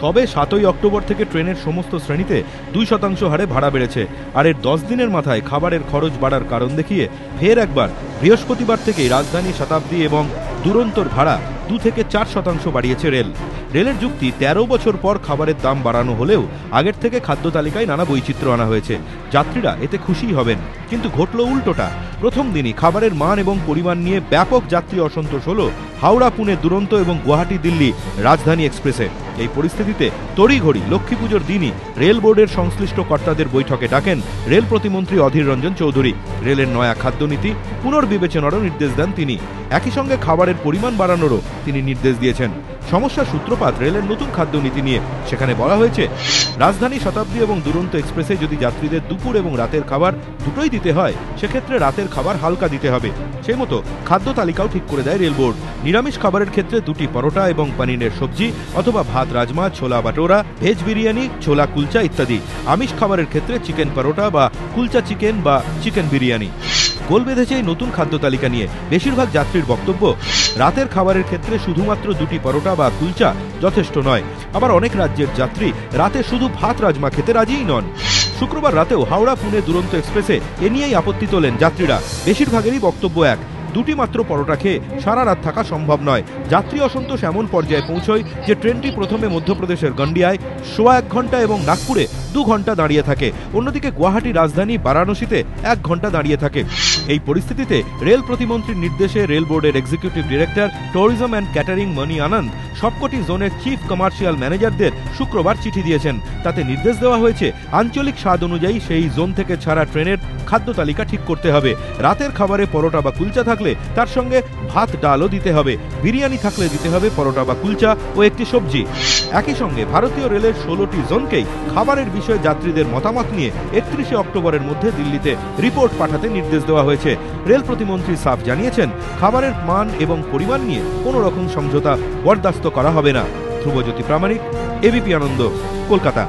সবে 7ই অক্টোবর থেকে ট্রেনের সমস্ত শ্রেণীতে 2% হারে ভাড়া বেড়েছে। আর এর 10 দিনের মাথায় খাবারের খরচ বাড়ার কারণ দেখিয়ে ফের একবার বৃহস্পতিবার থেকেই রাজধানী, শতাব্দী এবং দুরন্তোর ভাড়া 2 থেকে 4% বাড়িয়েছে রেল। রেলের যুক্তি, 13 বছর পর খাবারের দাম বাড়ানো হলেও আগের থেকে খাদ্য তালিকায় নানা বৈচিত্র্য আনা হয়েছে। যাত্রীরা এতে খুশি হবেন, কিন্তু ঘটল উল্টোটা। প্রথম দিনই খাবারের মান এবং পরিমাণ নিয়ে ব্যাপক যাত্রী অসন্তোষ হলো হাওড়া, পুনে দুরন্ত এবং গুয়াহাটি, দিল্লি রাজধানী এক্সপ্রেসে। এই পরিস্থিতিতে তড়িঘড়ি লক্ষ্মী পুজোর দিনই রেল বোর্ডের সংশ্লিষ্ট কর্তাদের বৈঠকে ডাকেন রেল প্রতিমন্ত্রী অধীর রঞ্জন চৌধুরী। রেলের নয়া খাদ্যনীতি পুনর্বিবেচনারও নির্দেশ দেন তিনি। একই সঙ্গে খাবারের পরিমাণ বাড়ানোরও তিনি নির্দেশ দিয়েছেন। সমস্যার সূত্রপাত রেলের নতুন খাদ্যনীতি নিয়ে। সেখানে বলা হয়েছে, রাজধানী, শতাব্দী এবং দুরন্ত এক্সপ্রেসে যদি যাত্রীদের দুপুর এবং রাতের খাবার দুটোই দিতে হয়, সেক্ষেত্রে রাতের খাবার হালকা দিতে হবে। সেই মতো খাদ্য তালিকাও ঠিক করে দেয় রেল বোর্ড। নিরামিষ খাবারের ক্ষেত্রে 2টি পরোটা এবং পনিরের সবজি অথবা ভাত, রাজমা, ছোলা বাটোরা, ভেজ বিরিয়ানি, ছোলা কুলচা ইত্যাদি। আমিষ খাবারের ক্ষেত্রে চিকেন পরোটা বা কুলচা চিকেন বা চিকেন বিরিয়ানি। গোল বেঁধেছে এই নতুন খাদ্য তালিকা নিয়ে। বেশিরভাগ যাত্রীর বক্তব্য, রাতের খাবারের ক্ষেত্রে শুধুমাত্র 2টি পরোটা বা কুলচা যথেষ্ট নয়। আবার অনেক রাজ্যের যাত্রী রাতে শুধু ভাত, রাজমা খেতে রাজিই নন। শুক্রবার রাতেও হাওড়া, পুনে দুরন্ত এক্সপ্রেসে এ নিয়েই আপত্তি তোলেন যাত্রীরা। বেশিরভাগেরই বক্তব্য এক, 2টি মাত্র পরোটা খেয়ে সারা রাত থাকা সম্ভব নয়। যাত্রী অসন্তোষ এমন পর্যায়ে পৌঁছয় যে ট্রেনটি প্রথমে মধ্যপ্রদেশের গন্ডিয়ায় 1.25 ঘন্টা এবং নাগপুরে 2 ঘন্টা দাঁড়িয়ে থাকে। অন্যদিকে গুয়াহাটি, রাজধানী, বারাণসীতে 1 ঘন্টা দাঁড়িয়ে থাকে। এই পরিস্থিতিতে রেল প্রতিমন্ত্রীর নির্দেশে রেল বোর্ডের executive director tourism and catering Mani Anand সবকটি জোনের চিফ কমার্শিয়াল ম্যানেজারদের শুক্রবার চিঠি দিয়েছেন। তাতে নির্দেশ দেওয়া হয়েছে, আঞ্চলিক স্বাদ অনুযায়ী সেই জোন থেকে ছাড়া ট্রেনের খাদ্য তালিকা ঠিক করতে হবে। রাতের খাবারে পরোটা বা কুলচা থাকলে তার সঙ্গে ভাত, ডালও দিতে হবে। বিরিয়ানি থাকলে দিতে হবে পরোটা বা কুলচা ও একটি সবজি। একই সঙ্গে ভারতীয় রেলের 16টি জোনকেই খাবারের বিষয়ে যাত্রীদের মতামত নিয়ে 31শে অক্টোবরের মধ্যে দিল্লিতে রিপোর্ট পাঠাতে নির্দেশ দেওয়া হয়েছে। রেল প্রতিমন্ত্রী সাফ জানিয়েছেন, খাবারের মান এবং পরিমাণ নিয়ে কোনো রকম সমঝোতা বরদাস্ত করা হবে না। ধ্রুবজ্যোতি প্রামাণিক, এবিপি আনন্দ, কলকাতা।